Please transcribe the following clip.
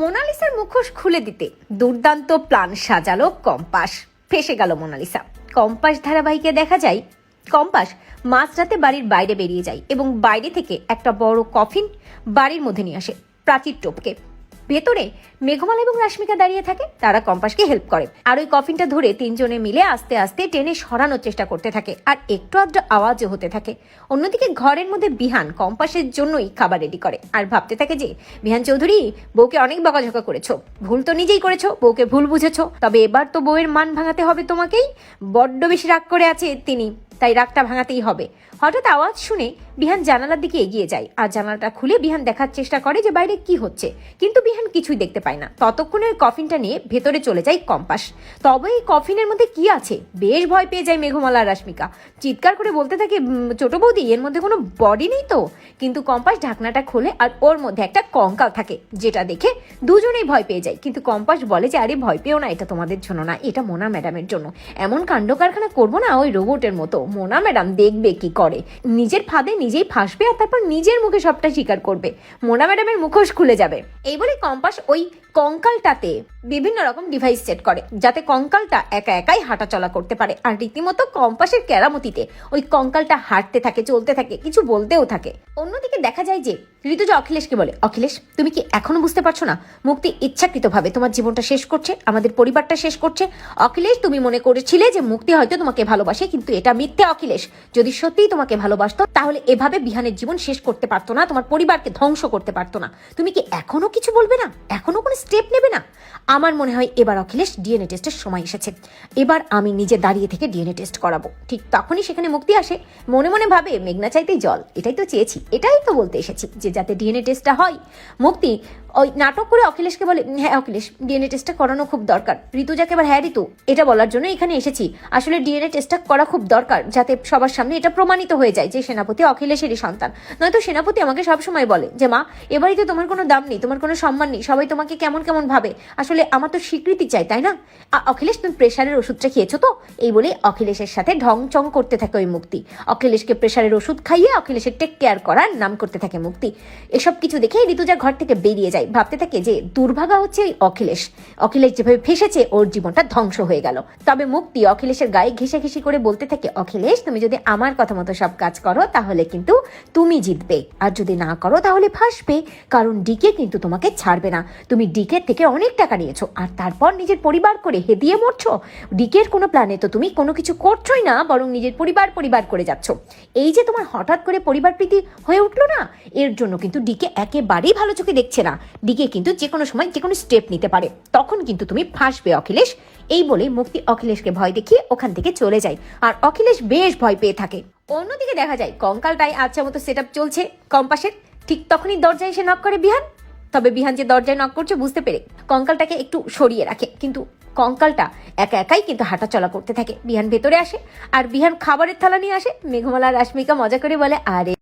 মোনালিসার মুখোশ খুলে দিতে দুর্দান্ত প্ল্যান সাজালো কম্পাস। ফেসে গেল মোনালিসা। কম্পাস ধারাবাহিকে দেখা যায় কম্পাস মাঝরাতে বাড়ির বাইরে বেরিয়ে যায় এবং বাইরে থেকে একটা বড় কফিন বাড়ির মধ্যে নিয়ে আসে প্রাচীর টপকে। ভেতরে মেঘমালা এবং রাশ্মিকা দাঁড়িয়ে থাকে, তারা কম্পাসকে হেল্প করে আর ওই কফিনটা ধরে তিনজনে মিলে আস্তে আস্তে টেনে সরানোর চেষ্টা করতে থাকে আর একটু আধটু আওয়াজও হতে থাকে। অন্যদিকে ঘরের মধ্যে বিহান কম্পাসের জন্যই খাবার রেডি করে আর ভাবতে থাকে যে বিহান চৌধুরী, বউকে অনেক বকাঝকা করেছো, ভুল তো নিজেই করেছো, বউকে ভুল বুঝেছো, তবে এবার তো বউয়ের মান ভাঙাতে হবে তোমাকেই। বড্ড বেশি রাগ করে আছে তিনি, তাই রাগটা ভাঙাতেই হবে। হঠাৎ আওয়াজ শুনে বিহান জানালার দিকে এগিয়ে যায় আর জানালাটা খুলে বিহান দেখার চেষ্টা করে যে বাইরে কি হচ্ছে, কিন্তু বিহান কিছুই দেখতে পায় না। ততক্ষণে ওই কফিনটা নিয়ে ভেতরে চলে যায় কম্পাস। তবে এই কফিনের মধ্যে কি আছে বেশ ভয় পেয়ে যায় মেঘমালা আর রাশ্মিকা। চিৎকার করে বলতে থাকে, ছোট বৌদি এর মধ্যে কোনো বডি নেই তো? কিন্তু কম্পাস ঢাকনাটা খোলে আর ওর মধ্যে একটা কঙ্কাল থাকে, যেটা দেখে দুজনেই ভয় পেয়ে যায়। কিন্তু কম্পাস বলে যে আরে ভয় পেও না, এটা তোমাদের জন্য না, এটা মোনা ম্যাডামের জন্য। এমন কাণ্ড কারখানা করবো না ওই রোবটের মতো, মোনা ম্যাডাম দেখবে কি করে, নিজের ফাঁদে নিজেই ফাঁসবে আর তারপর নিজের মুখে সবটা স্বীকার করবে, মোনা ম্যাডামের মুখোশ খুলে যাবে। এই বলে কম্পাস ওই কঙ্কালটাতে বিভিন্ন রকম ডিভাইস সেট করে যাতে কঙ্কালটা একা একাই হাঁটা চলা করতে পারে। আর রীতিমতো কম্পাসের কেরামতিতে ওই কঙ্কালটা হাঁটতে থাকে, চলতে থাকে, কিছু বলতেও থাকে। অন্যদিকে দেখা যায় যে ঋতুজা অখিলেশকে বলে, অখিলেশ তুমি কি এখনো বুঝতে পারছো না মুক্তি ইচ্ছাকৃতভাবে তোমার জীবনটা শেষ করছে, আমাদের পরিবারটা শেষ করছে। অখিলেশ তুমি মনে করেছিলে যে মুক্তি হয়তো তোমাকে ভালোবাসে, কিন্তু এটা মিথ্যে অখিলেশ। যদি সত্যিই তোমাকে ভালোবাসতো তাহলে এভাবে বিহানের জীবন শেষ করতে পারতো না, তোমার পরিবারকে ধ্বংস করতে পারতো না। তুমি কি এখনো কিছু বলবে না, এখনো কোনো স্টেপ নেবে না? আমার মনে হয় এবার অখিলেশ ডিএনএ টেস্টের সময় এসেছে, এবার আমি নিজে দাঁড়িয়ে থেকে ডিএনএ টেস্ট করাবো। ঠিক তখনই সেখানে মুক্তি আসে, মনে মনে ভাবে মেঘনা চাইতেই জল, এটাই তো চেয়েছি, এটাই তো বলতে এসেছি যে যাতে ডিএনএ টেস্টটা হয়। মুক্তি ওই নাটক করে অখিলেশকে বলে, হ্যাঁ অখিলেশ ডিএনএ টেস্টটা করানো খুব দরকার। ঋতুজাকে এবার হ্যাঁ ঋতু এটা বলার জন্য এখানে এসেছি, আসলে ডিএনএ টেস্টটা করা খুব দরকার যাতে সবার সামনে এটা প্রমাণিত হয়ে যায় যে সেনাপতি অখিলেশেরই সন্তান। নয়তো সেনাপতি আমাকে সবসময় বলে যে মা এবারই তো তোমার কোনো দাম নেই, তোমার কোনো সম্মান নেই, সবাই তোমাকে কেমন কেমন ভাবে, আসলে আমার তো স্বীকৃতি চাই, তাই না? অখিলেশ তুমি প্রেশারের ওষুধটা খেয়েছো তো? এই বলে অখিলেশের সাথে ঢং চং করতে থাকে ওই মুক্তি। অখিলেশকে প্রেশারের ওষুধ খাইয়ে অখিলেশের টেক কেয়ার করার নাম করতে থাকে মুক্তি। এসব কিছু দেখে ঋতুজা ঘর থেকে বেরিয়ে যায়, ভাবতে থাকে যে দুর্ভাগা হচ্ছে এই অখিলেশ, অখিলেশ যেভাবে ফেসেছে ওর জীবনটা ধ্বংস হয়ে গেল। তবে মুক্তি অখিলেশের গায়ে ঘেঁষাঘেঁষি করে বলতে থাকে, অখিলেশ তুমি যদি আমার কথা মতো সব কাজ করো তাহলে কিন্তু তুমি জিতবে, আর যদি না করো তাহলে ফাঁসবে, কারণ ডিকে কিন্তু তোমাকে ছাড়বে না। তুমি ডিকের থেকে অনেক টাকা নিয়েছো আর তারপর নিজের পরিবার করে হেদিয়ে মরছো। ডিকের কোনো প্ল্যানে তো তুমি কোনো কিছু করছোই না, বরং নিজের পরিবার করে যাচ্ছ। এই যে তোমার হঠাৎ করে পরিবার প্রীতি হয়ে উঠলো না, এর জন্য কিন্তু ডিকে একেবারেই ভালো চোখে দেখছে না। ডিকে কিন্তু যে কোনো সময় যে কোনো স্টেপ নিতে পারে, তখন কিন্তু তুমি ফাঁসবে অখিলেশ। এই বলে মুক্তি অখিলেশকে ভয় দেখিয়ে ওখান থেকে চলে যায় আর অখিলেশ বেশ ভয় পেয়ে থাকে। অন্যদিকে দেখা যায় কঙ্কালটাই আচ্ছা মতো সেট আপ চলছে কম্পাসের। ঠিক তখনই দরজায় এসে নক করে বিহান। তবে বিহান যে দরজায় নক করছে বুঝতে পেরে কঙ্কালটাকে একটু সরিয়ে রাখে, কিন্তু কঙ্কালটা একা একাই কিন্তু হাঁটা চলা করতে থাকে। বিহান ভেতরে আসে আর বিহান খাবারের থালা নিয়ে আসে। মেঘমালা রাশ্মিকা মজা করে বলে, আরে